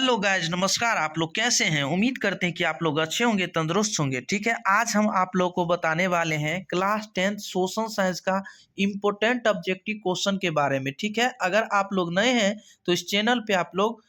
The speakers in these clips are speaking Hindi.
हेलो गाइज, नमस्कार। आप लोग कैसे हैं? उम्मीद करते हैं कि आप लोग अच्छे होंगे, तंदुरुस्त होंगे। ठीक है, आज हम आप लोग को बताने वाले हैं क्लास 10th सोशल साइंस का इम्पोर्टेंट ऑब्जेक्टिव क्वेश्चन के बारे में। ठीक है, अगर आप लोग नए हैं तो इस चैनल पे आप लोग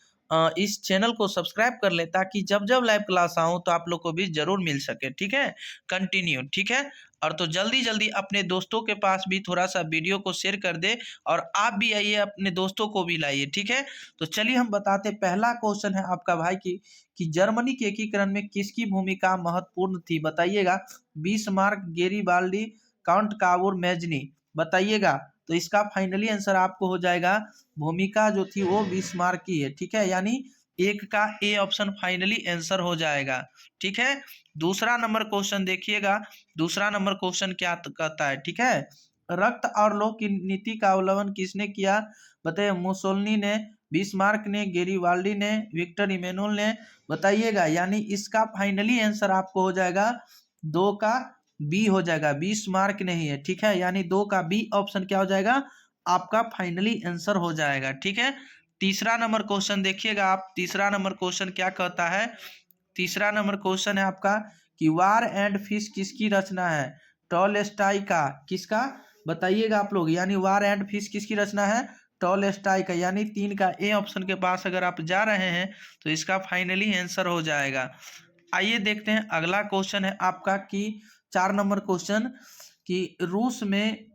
इस चैनल को सब्सक्राइब कर ले, ताकि जब जब लाइव क्लास आऊँ तो आप लोग को भी जरूर मिल सके। ठीक है, कंटिन्यू। ठीक है, और तो जल्दी जल्दी अपने दोस्तों के पास भी थोड़ा सा वीडियो को शेयर कर दे, और आप भी आइए, अपने दोस्तों को भी लाइए। ठीक है, तो चलिए हम बताते। पहला क्वेश्चन है आपका भाई कि जर्मनी के एकीकरण में किसकी भूमिका महत्वपूर्ण थी? बताइएगा। Bismarck, Garibaldi, count Cavour, Mazzini. बताइएगा। तो इसका फाइनली आंसर आपको हो जाएगा, भूमिका जो थी वो बिस्मार्क की है। ठीक है, यानी एक का ए ऑप्शन फाइनली आंसर हो जाएगा। ठीक है, दूसरा नंबर क्वेश्चन देखिएगा। दूसरा नंबर क्वेश्चन क्या कहता है? ठीक है, रक्त और लौह की नीति का अवलंबन किसने किया? बताइए। मुसोलिनी ने, बिस्मार्क ने, गेरिबाल्डी ने, विक्टर इमैनुअल ने। बताइएगा। यानी इसका फाइनली आंसर आपको हो जाएगा दो का बी हो जाएगा, बिस्मार्क नहीं है। ठीक है, यानी दो का बी ऑप्शन क्या हो जाएगा? आपका फाइनली आंसर हो जाएगा। ठीक है, तीसरा नंबर क्वेश्चन देखिएगा आप। तीसरा नंबर क्वेश्चन क्या कहता है? तीसरा नंबर क्वेश्चन है आपका कि वार एंड फिश किसकी रचना है? टॉलस्टॉय का। किसका? बताइएगा आप लोग। यानी वार एंड फिश किसकी रचना है? टॉलस्टॉय का। यानी तीन का ए ऑप्शन के पास अगर आप जा रहे हैं तो इसका फाइनली आंसर हो जाएगा। आइए देखते हैं अगला क्वेश्चन है आपका कि 4 नंबर क्वेश्चन कि रूस में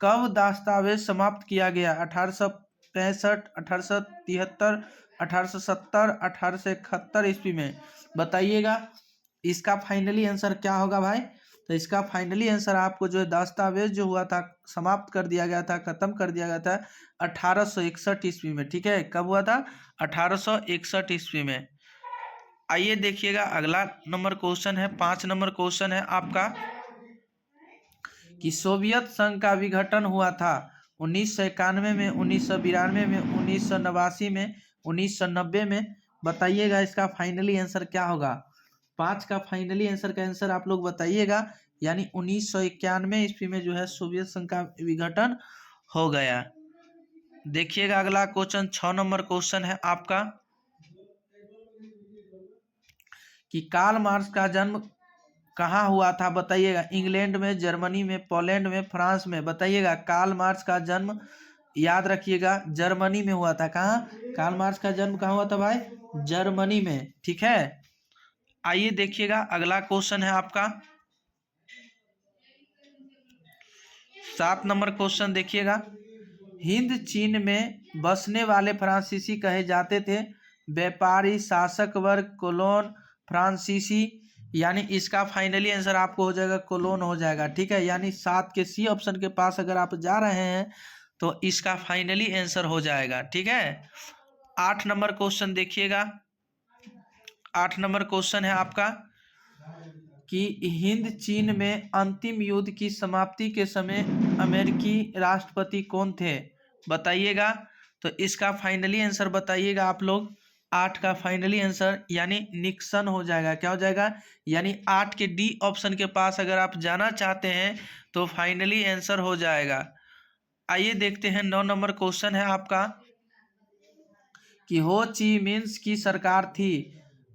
कब दस्तावेज समाप्त किया गया? 1865, 1873, 1870, 1871 ईस्वी में। बताइएगा। इसका फाइनली आंसर क्या होगा भाई? तो इसका फाइनली आंसर आपको जो है, दस्तावेज जो हुआ था, समाप्त कर दिया गया था, खत्म कर दिया गया था 1861 ईस्वी में। ठीक है, कब हुआ था? 1861 ईस्वी में। आइए देखिएगा अगला नंबर क्वेश्चन है। 5 नंबर क्वेश्चन है आपका कि सोवियत संघ का विघटन हुआ था 1991 में, 1992 में, 1989 में, 1990 में। बताइएगा। इसका फाइनली आंसर क्या होगा? 5 का फाइनली आंसर का आंसर आप लोग बताइएगा। यानी 1991 ईस्वी में जो है सोवियत संघ का विघटन हो गया। देखिएगा अगला क्वेश्चन। 6 नंबर क्वेश्चन है आपका कि कार्ल मार्क्स का जन्म कहाँ हुआ था? बताइएगा। इंग्लैंड में, जर्मनी में, पोलैंड में, फ्रांस में। बताइएगा। कार्ल मार्क्स का जन्म याद रखिएगा जर्मनी में हुआ था। कहाँ? कार्ल मार्क्स का जन्म कहाँ हुआ था भाई? जर्मनी में। ठीक है, आइए देखिएगा अगला क्वेश्चन है आपका 7 नंबर क्वेश्चन देखिएगा। हिंद चीन में बसने वाले फ्रांसीसी कहे जाते थे? व्यापारी, शासक वर्ग, कोलोन, फ्रांसीसी। यानी इसका फाइनली आंसर आपको हो जाएगा कोलोन हो जाएगा। ठीक है, यानी 7 के सी ऑप्शन के पास अगर आप जा रहे हैं तो इसका फाइनली आंसर हो जाएगा। ठीक है, 8 नंबर क्वेश्चन देखिएगा। 8 नंबर क्वेश्चन है आपका कि हिंद चीन में अंतिम युद्ध की समाप्ति के समय अमेरिकी राष्ट्रपति कौन थे? बताइएगा। तो इसका फाइनली आंसर बताइएगा आप लोग। 8 का फाइनली आंसर यानी निक्सन हो जाएगा। क्या हो जाएगा? यानी 8 के डी ऑप्शन के पास अगर आप जाना चाहते हैं तो फाइनली आंसर हो जाएगा। आइए देखते हैं 9 नंबर क्वेश्चन है आपका कि हो ची मिन्ह की सरकार थी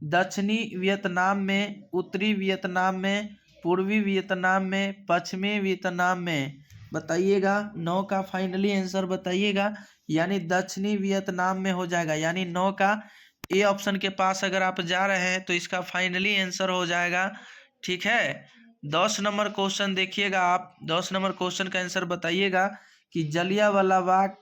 दक्षिणी वियतनाम में, उत्तरी वियतनाम में, पूर्वी वियतनाम में, पश्चिमी वियतनाम में। बताइएगा। 9 का फाइनली आंसर बताइएगा। यानी दक्षिणी वियतनाम में हो जाएगा। यानी 9 का ए ऑप्शन के पास अगर आप जा रहे हैं तो इसका फाइनली आंसर हो जाएगा। ठीक है, 10 नंबर क्वेश्चन देखिएगा आप। 10 नंबर क्वेश्चन का आंसर बताइएगा कि जलियांवाला बाग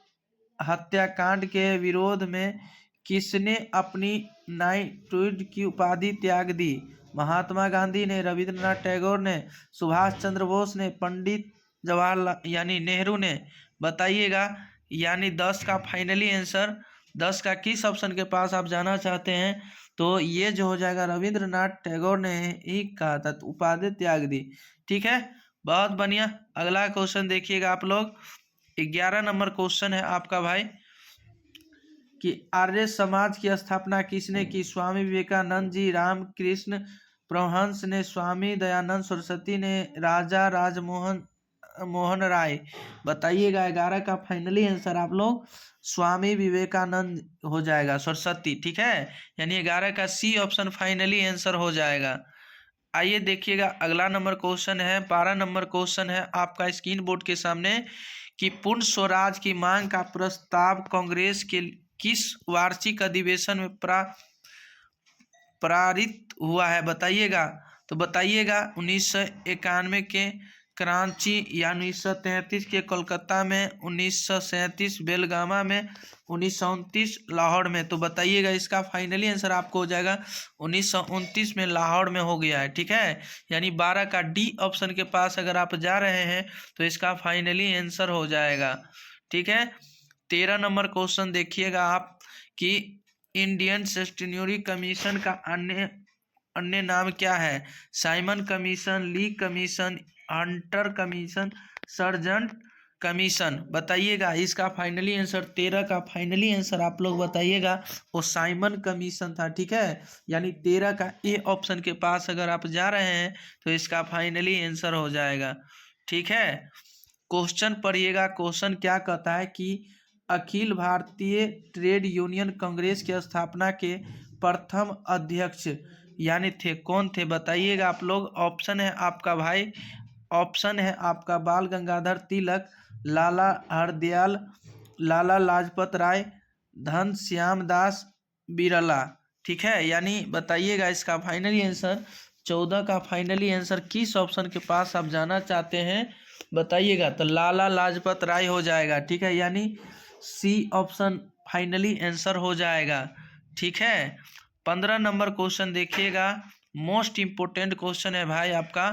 हत्याकांड के विरोध में किसने अपनी नाइटहुड की उपाधि त्याग दी? महात्मा गांधी ने, रविंद्रनाथ टैगोर ने, सुभाष चंद्र बोस ने, पंडित जवाहरलाल यानी नेहरू ने। बताइएगा। यानी 10 का फाइनली आंसर, 10 का किस ऑप्शन के पास आप जाना चाहते हैं तो ये जो हो जाएगा, रविंद्रनाथ टैगोर ने ही कहा था, उपाधि त्याग दी। ठीक है, बहुत बढ़िया। अगला क्वेश्चन देखिएगा आप लोग। 11 नंबर क्वेश्चन है आपका भाई कि आर्य समाज की स्थापना किसने की? स्वामी विवेकानंद जी, रामकृष्ण परमहंस ने, स्वामी दयानंद सरस्वती ने, राजा राजमोहन मोहन राय। बताइएगा 11 का फाइनली आंसर आप लोग स्वामी विवेकानंद हो जाएगा, सरस्वती, ठीक है। यानी 11 का सी ऑप्शन फाइनली आंसर हो जाएगा। आइए देखिएगा अगला नंबर क्वेश्चन है, 12 नंबर क्वेश्चन है आपका स्क्रीन बोर्ड के सामने कि पूर्ण स्वराज की मांग का प्रस्ताव कांग्रेस के किस वार्षिक अधिवेशन में पारित हुआ है, बताइएगा। तो बताइएगा 1991 के कराची या 1933 के कोलकाता में, 1937 बेलगामा में, 1929 लाहौर में। तो बताइएगा इसका फाइनली आंसर आपको हो जाएगा 1929 में लाहौर में हो गया है, ठीक है। यानी 12 का डी ऑप्शन के पास अगर आप जा रहे हैं तो इसका फाइनली आंसर हो जाएगा, ठीक है। 13 नंबर क्वेश्चन देखिएगा आप कि इंडियन सेस्टिन्यूरी कमीशन का अन्य नाम क्या है। Simon commission, Lee commission, Hunter commission, Sargent commission. बताइएगा इसका फाइनली आंसर 13 का फाइनली आंसर आप लोग बताइएगा वो साइमन कमीशन था, ठीक है। यानी 13 का ए ऑप्शन के पास अगर आप जा रहे हैं तो इसका फाइनली आंसर हो जाएगा, ठीक है। क्वेश्चन पढ़िएगा, क्वेश्चन क्या कहता है कि अखिल भारतीय ट्रेड यूनियन कांग्रेस की स्थापना के प्रथम अध्यक्ष यानी थे कौन थे, बताइएगा आप लोग। ऑप्शन है आपका भाई, ऑप्शन है आपका बाल गंगाधर तिलक, लाला हरदयाल, लाला लाजपत राय, धन श्याम दास बिरला, ठीक है। यानी बताइएगा इसका फाइनली आंसर 14 का फाइनली आंसर किस ऑप्शन के पास आप जाना चाहते हैं, बताइएगा। तो लाला लाजपत राय हो जाएगा, ठीक है। यानी सी ऑप्शन फाइनली आंसर हो जाएगा, ठीक है। 15 नंबर क्वेश्चन देखिएगा, मोस्ट इंपोर्टेंट क्वेश्चन है भाई आपका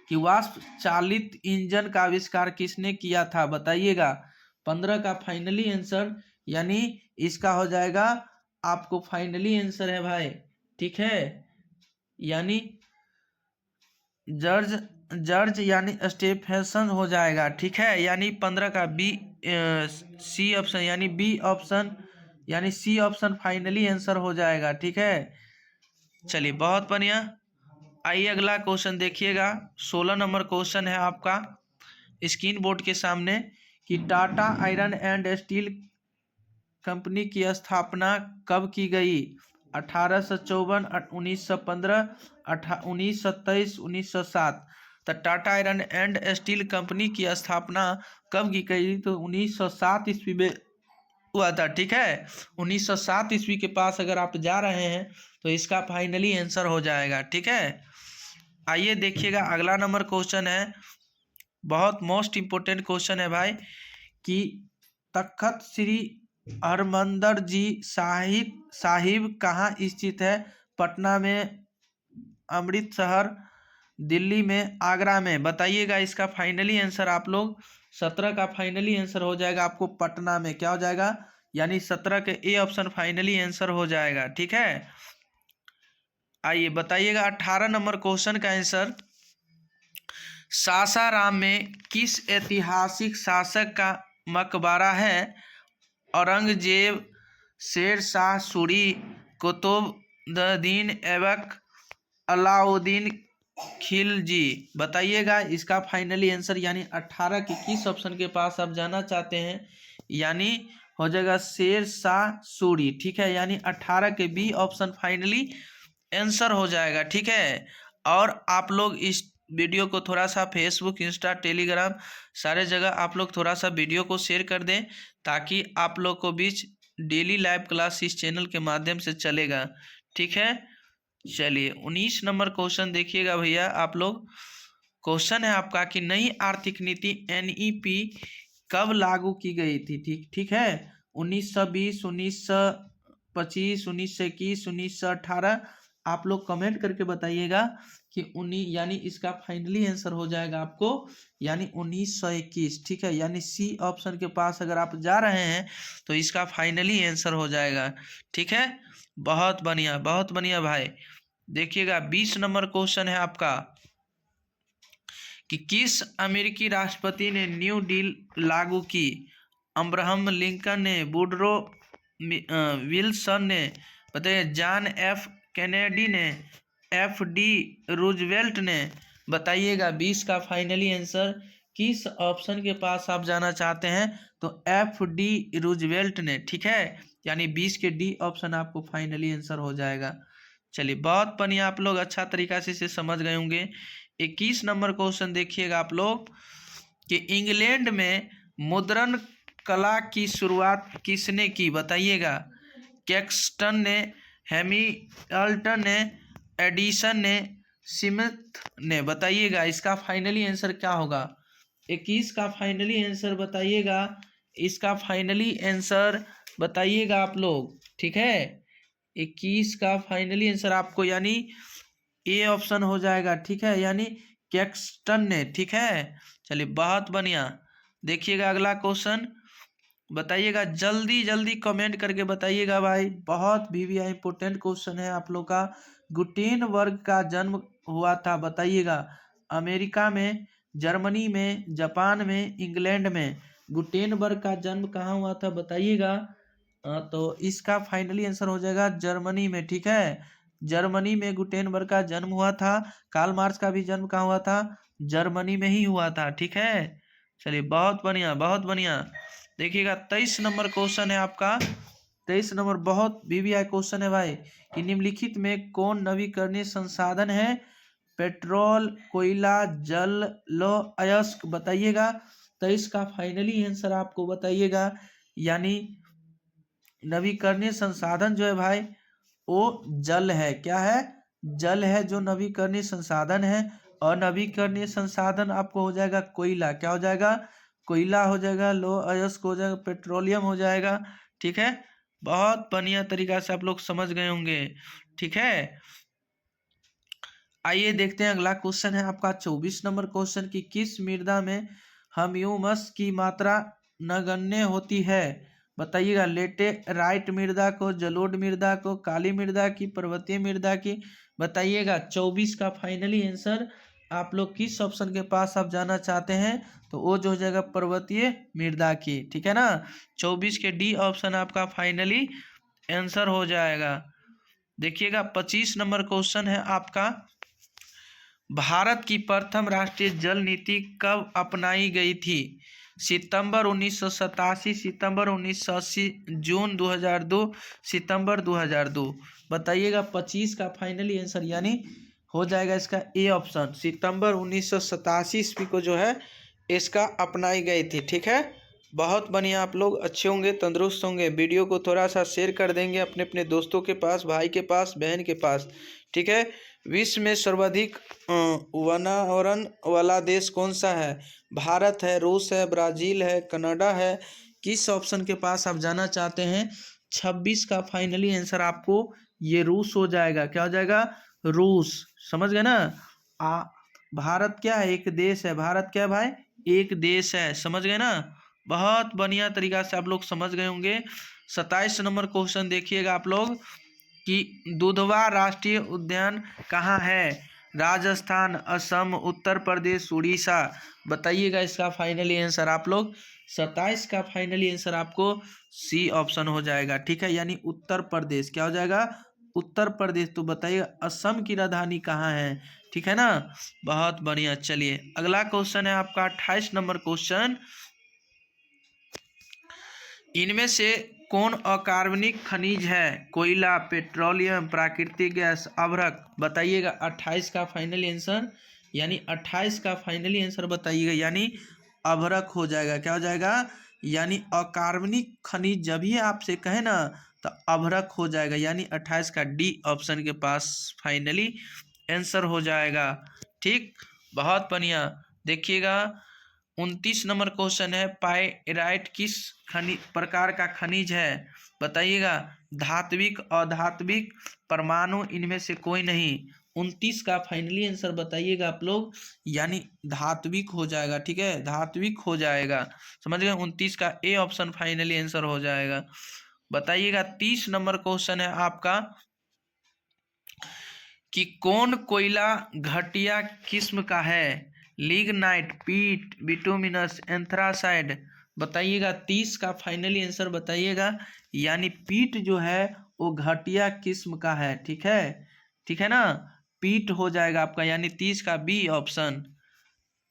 कि वाष्प चालित इंजन का आविष्कार किसने किया था, बताइएगा। 15 का फाइनली आंसर यानी इसका हो जाएगा आपको फाइनली आंसर है भाई, ठीक है। यानी जॉर्ज यानी स्टेफेसन हो जाएगा, ठीक है। यानी 15 का बी सी ऑप्शन यानी बी ऑप्शन यानी सी ऑप्शन फाइनली आंसर हो जाएगा, ठीक है। चलिए बहुत बढ़िया। आइए अगला क्वेश्चन देखिएगा, 16 नंबर क्वेश्चन है आपका स्क्रीन बोर्ड के सामने कि Tata iron and steel company की स्थापना कब की गई। 1854, 1915, 1923, 1907। तो Tata iron and steel company की स्थापना कब की गई, तो 1907 ईस्वी में हुआ था, ठीक है। 1907 ईस्वी के पास अगर आप जा रहे हैं तो इसका फाइनली आंसर हो जाएगा, ठीक है। आइए देखिएगा अगला नंबर क्वेश्चन है, बहुत मोस्ट इंपोर्टेंट क्वेश्चन है भाई कि तख्त श्री हरमंदर जी साहिब कहाँ स्थित है। पटना में, अमृतसर, दिल्ली में, आगरा में। बताइएगा इसका फाइनली आंसर आप लोग 17 का फाइनली आंसर हो जाएगा आपको पटना में, क्या हो जाएगा, यानी 17 के ए ऑप्शन फाइनली आंसर हो जाएगा, ठीक है। आइए बताइएगा 18 नंबर क्वेश्चन का आंसर, सासाराम में किस ऐतिहासिक शासक का मकबरा है। औरंगजेब, शेर शाह सूरी, कुतुबुद्दीन ऐबक, अलाउद्दीन खिलजी। बताइएगा इसका फाइनली आंसर यानी 18 के किस ऑप्शन के पास आप जाना चाहते हैं, यानी हो जाएगा शेर शाह सूरी, ठीक है। यानी 18 के बी ऑप्शन फाइनली आंसर हो जाएगा, ठीक है। और आप लोग इस वीडियो को थोड़ा सा फेसबुक, इंस्टा, टेलीग्राम सारे जगह आप लोग थोड़ा सा वीडियो को शेयर कर दें ताकि आप लोग को बीच डेली लाइव क्लास इस चैनल के माध्यम से चलेगा, ठीक है। चलिए 19 नंबर क्वेश्चन देखिएगा भैया आप लोग। क्वेश्चन है आपका कि नई आर्थिक नीति एनईपी कब लागू की गई थी, ठीक है। 1920, 1925, 1921, 1918। आप लोग कमेंट करके बताइएगा कि 19 यानी इसका फाइनली आंसर हो जाएगा आपको यानी 1921, ठीक है। यानी सी ऑप्शन के पास अगर आप जा रहे हैं तो इसका फाइनली आंसर हो जाएगा, ठीक है। बहुत बढ़िया भाई। देखिएगा 20 नंबर क्वेश्चन है आपका कि किस अमेरिकी राष्ट्रपति ने न्यू डील लागू की। अब्राहम लिंकन ने, वुडरो विल्सन ने, बताइए, जॉन एफ कैनेडी ने, एफ डी रूजवेल्ट ने, बताइएगा 20 का फाइनली आंसर किस ऑप्शन के पास आप जाना चाहते हैं? तो एफ डी रूजवेल्ट ने, ठीक है, यानी 20 के डी ऑप्शन आपको फाइनली आंसर हो जाएगा। चलिए बहुत बढ़िया, आप लोग अच्छा तरीका से इसे समझ गए होंगे। 21 नंबर क्वेश्चन देखिएगा आप लोग कि इंग्लैंड में मुद्रण कला की शुरुआत किसने की? बताइएगा। कैक्सटन ने, हैमिल्टन ने, एडिसन ने, स्मिथ ने? बताइएगा इसका फाइनली आंसर क्या होगा? 21 का फाइनली आंसर बताइएगा। इसका फाइनली आंसर बताइएगा आप लोग, ठीक है। 21 का फाइनली आंसर आपको यानी ए ऑप्शन हो जाएगा, ठीक है, यानी कैक्सटन ने, ठीक है। चलिए बहुत बढ़िया। देखिएगा अगला क्वेश्चन, बताइएगा जल्दी जल्दी कमेंट करके बताइएगा भाई, बहुत भी इंपॉर्टेंट क्वेश्चन है आप लोग का। गुटेनबर्ग का जन्म हुआ था, बताइएगा, अमेरिका में, जर्मनी में, जापान में, इंग्लैंड में? गुटेनबर्ग का जन्म कहाँ हुआ था बताइएगा। तो इसका फाइनली आंसर हो जाएगा जर्मनी में, ठीक है। जर्मनी में गुटेनबर्ग का जन्म हुआ था। कार्ल मार्क्स का भी जन्म कहाँ हुआ था? जर्मनी में ही हुआ था, ठीक है। चलिए बहुत बढ़िया, बहुत बढ़िया। देखिएगा 23 नंबर क्वेश्चन है आपका। 23 नंबर बहुत वीवीआई क्वेश्चन है भाई कि निम्नलिखित में कौन नवीकरणीय संसाधन है? पेट्रोल, कोयला, जल, लौह अयस्क? बताइएगा। 23 का फाइनली आंसर आपको बताइएगा, यानी नवीकरणीय संसाधन जो है भाई वो जल है। क्या है? जल है जो नवीकरणीय संसाधन है। और नवीकरणीय संसाधन आपको हो जाएगा कोयला। क्या हो जाएगा? कोयला हो जाएगा, लौह अयस्क हो जाएगा, पेट्रोलियम हो जाएगा, ठीक है। बहुत बढ़िया तरीका से आप लोग समझ गए होंगे, ठीक है। आइए देखते हैं अगला क्वेश्चन है आपका 24 नंबर क्वेश्चन की किस मृदा में ह्यूमस की मात्रा नगण्य होती है? बताइएगा। लेटेराइट मृदा को, जलोढ़ मृदा को, काली मृदा की, पर्वतीय मृदा की? बताइएगा 24 का फाइनली आंसर आप लोग किस ऑप्शन के पास आप जाना चाहते हैं? तो वो जो हो जाएगा पर्वतीय मृदा की, ठीक है ना। 24 के डी ऑप्शन आपका फाइनली आंसर हो जाएगा। देखिएगा 25 नंबर क्वेश्चन है आपका, भारत की प्रथम राष्ट्रीय जल नीति कब अपनाई गई थी? सितंबर 1987, सितंबर 1980, जून 2002, सितंबर 2002? बताइएगा 25 का फाइनली आंसर यानी हो जाएगा इसका ए ऑप्शन, सितंबर 1987 ईस्वी को जो है इसका अपनाई गई थी, ठीक है। बहुत बढ़िया, आप लोग अच्छे होंगे, तंदुरुस्त होंगे। वीडियो को थोड़ा सा शेयर कर देंगे अपने अपने दोस्तों के पास, भाई के पास, बहन के पास, ठीक है। विश्व में सर्वाधिक वनावरण वाला देश कौन सा है? भारत है, रूस है, ब्राज़ील है, कनाडा है? किस ऑप्शन के पास आप जाना चाहते हैं? 26 का फाइनली आंसर आपको ये रूस हो जाएगा। क्या हो जाएगा? रूस। समझ गए ना। भारत क्या है? एक देश है। भारत क्या है भाई? एक देश है। समझ गए ना। बहुत बढ़िया तरीका से आप लोग समझ गए होंगे। 27 नंबर क्वेश्चन देखिएगा आप लोग कि दुधवा राष्ट्रीय उद्यान कहाँ है? राजस्थान, असम, उत्तर प्रदेश, उड़ीसा? बताइएगा इसका फाइनली आंसर आप लोग। 27 का फाइनली आंसर आपको सी ऑप्शन हो जाएगा, ठीक है, यानी उत्तर प्रदेश। क्या हो जाएगा? उत्तर प्रदेश। तो बताइए असम की राजधानी कहाँ है, ठीक है ना। बहुत बढ़िया। चलिए अगला क्वेश्चन है आपका 28 नंबर क्वेश्चन, इनमें से कौन अकार्बनिक खनिज है? कोयला, पेट्रोलियम, प्राकृतिक गैस, अभ्रक? बताइएगा 28 का फाइनली आंसर, यानी 28 का फाइनली आंसर बताइएगा, यानी अभ्रक हो जाएगा। क्या हो जाएगा? यानी अकार्बनिक खनिज जब भी आपसे कहे ना तो अभ्रक हो जाएगा, यानी 28 का डी ऑप्शन के पास फाइनली आंसर हो जाएगा, ठीक। बहुत बढ़िया। देखिएगा 29 नंबर क्वेश्चन है, पाइराइट किस खनिज प्रकार का खनिज है? बताइएगा। धात्विक, अधात्विक, परमाणु? इनमें से कोई नहीं। 29 का फाइनली आंसर बताइएगा आप लोग, यानी धात्विक हो जाएगा, ठीक है, धात्विक हो जाएगा। समझ गए। 29 का ए ऑप्शन फाइनली आंसर हो जाएगा। बताइएगा 30 नंबर क्वेश्चन है आपका कि कौन कोयला घटिया किस्म का है? लिग्नाइट, पीट, बिटुमिनस, एंथ्रासाइड? बताइएगा 30 का फाइनली आंसर बताइएगा, यानी पीट जो है वो घटिया किस्म का है, ठीक है, ठीक है ना। पीठ हो जाएगा आपका, यानी 30 का बी ऑप्शन।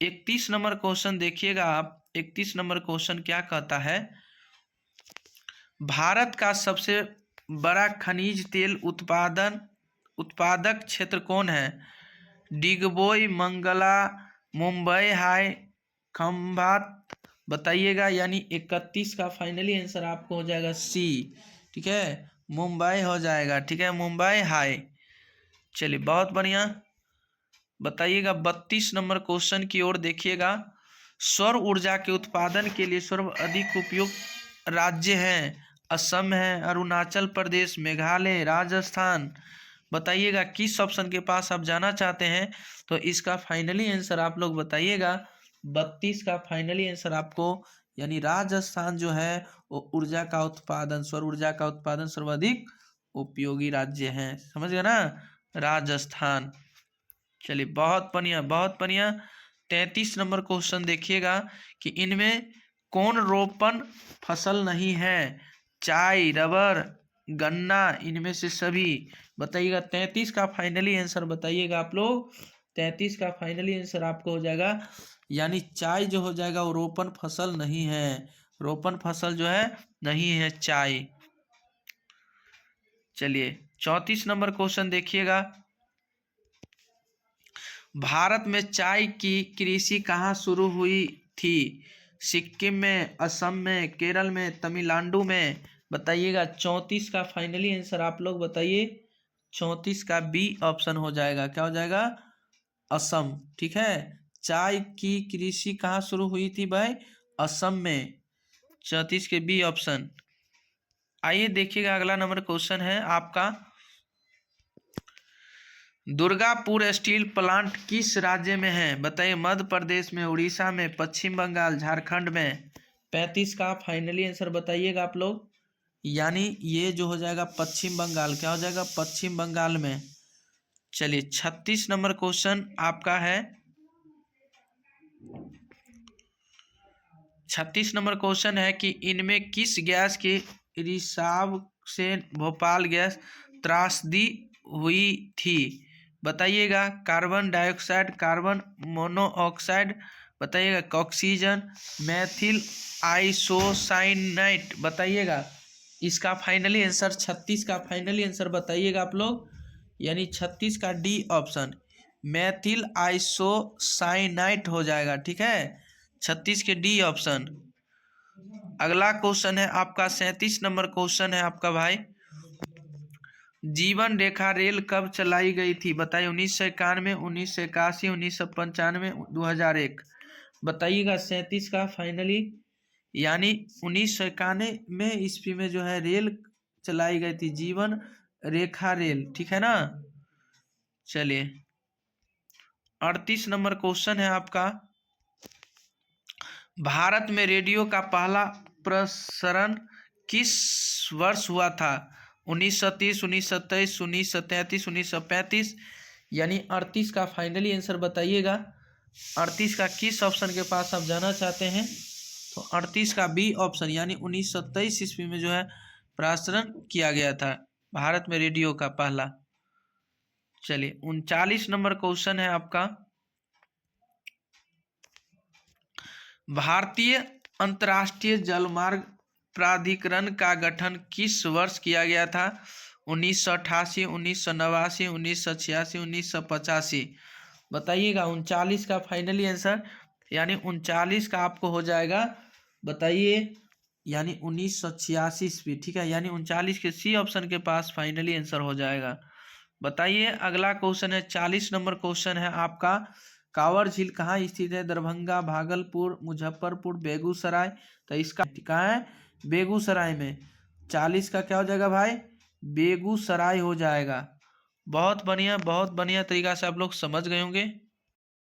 31 नंबर क्वेश्चन देखिएगा आप। 31 नंबर क्वेश्चन क्या कहता है, भारत का सबसे बड़ा खनिज तेल उत्पादक क्षेत्र कौन है? डिगबोई, मंगला, मुंबई हाई, खंभात, बताइएगा। यानी 31 का फाइनली आंसर आपको हो जाएगा सी, ठीक है, मुंबई हो जाएगा, ठीक है, मुंबई हाई। चलिए बहुत बढ़िया, बताइएगा। 32 नंबर क्वेश्चन की ओर देखिएगा। सौर ऊर्जा के उत्पादन के लिए सर्वाधिक उपयुक्त राज्य हैं, असम है, अरुणाचल प्रदेश, मेघालय, राजस्थान। बताइएगा किस ऑप्शन के पास आप जाना चाहते हैं, तो इसका फाइनली आंसर आप लोग बताइएगा। 32 का फाइनली आंसर आपको, यानी राजस्थान जो है वो ऊर्जा का उत्पादन, सौर ऊर्जा का उत्पादन सर्वाधिक उपयोगी राज्य है, समझ गए ना, राजस्थान। चलिए बहुत बढ़िया, बहुत बढ़िया। 33 नंबर क्वेश्चन देखिएगा कि इनमें कौन रोपण फसल नहीं है? चाय, रबर, गन्ना, इनमें से सभी। बताइएगा। 33 का फाइनली आंसर बताइएगा आप लोग। 33 का फाइनली आंसर आपको हो जाएगा, यानी चाय जो हो जाएगा वो रोपण फसल नहीं है, रोपण फसल जो है नहीं है चाय। चलिए 34 नंबर क्वेश्चन देखिएगा। भारत में चाय की कृषि कहाँ शुरू हुई थी? सिक्किम में, असम में, केरल में, तमिलनाडु में। बताइएगा। 34 का फाइनली आंसर आप लोग बताइए। 34 का बी ऑप्शन हो जाएगा, क्या हो जाएगा? असम, ठीक है। चाय की कृषि कहाँ शुरू हुई थी भाई? असम में। 34 के बी ऑप्शन। आइए देखिएगा, अगला नंबर क्वेश्चन है आपका, दुर्गापुर स्टील प्लांट किस राज्य में है? बताइए। मध्य प्रदेश में, उड़ीसा में, पश्चिम बंगाल, झारखंड में। 35 का फाइनली आंसर बताइएगा आप लोग, यानी ये जो हो जाएगा पश्चिम बंगाल, क्या हो जाएगा? पश्चिम बंगाल में। चलिए 36 नंबर क्वेश्चन आपका है। 36 नंबर क्वेश्चन है कि इनमें किस गैस के रिसाव से भोपाल गैस त्रासदी हुई थी? बताइएगा। कार्बन डाइऑक्साइड, कार्बन मोनोऑक्साइड, बताइएगा, ऑक्सीजन, मैथिल आइसोसाइनाइट। बताइएगा इसका फाइनली आंसर। 36 का फाइनली आंसर बताइएगा आप लोग, यानी 36 का डी ऑप्शन, मैथिल आइसोसाइनाइट हो जाएगा, ठीक है, 36 के डी ऑप्शन। अगला क्वेश्चन है आपका 37 नंबर क्वेश्चन है आपका भाई, जीवन रेखा रेल कब चलाई गई थी? बताइए। 1991, 1981, 1995, 2001। बताइएगा। 37 का फाइनली, यानी 1991 ईस्वी में जो है रेल चलाई गई थी, जीवन रेखा रेल, ठीक है ना। चलिए 38 नंबर क्वेश्चन है आपका, भारत में रेडियो का पहला प्रसारण किस वर्ष हुआ था? 1930, 1923, 1933, 1935। यानी 38 का फाइनली आंसर बताइएगा। 38 का किस ऑप्शन के पास आप जाना चाहते हैं? तो 38 का बी ऑप्शन, यानी 1923 ईस्वी में जो है प्रसारण किया गया था भारत में रेडियो का पहला। चलिए 39 नंबर क्वेश्चन है आपका, भारतीय अंतर्राष्ट्रीय जलमार्ग प्राधिकरण का गठन किस वर्ष किया गया था? 1988, 1989, 1986, 1985। बताइएगा। 39 का फाइनली आंसर, यानी 39 का आपको हो जाएगा, बताइए, यानी 1986 ईस्वी, ठीक है, यानी 39 के सी ऑप्शन के पास फाइनली आंसर हो जाएगा। बताइए। अगला क्वेश्चन है 40 नंबर क्वेश्चन है आपका, कांवर झील कहाँ स्थित है? दरभंगा, भागलपुर, मुजफ्फरपुर, बेगूसराय। तो इसका कहाँ है? बेगूसराय में। 40 का क्या हो जाएगा भाई? बेगूसराय हो जाएगा। बहुत बढ़िया, बहुत बढ़िया तरीका से आप लोग समझ गए होंगे।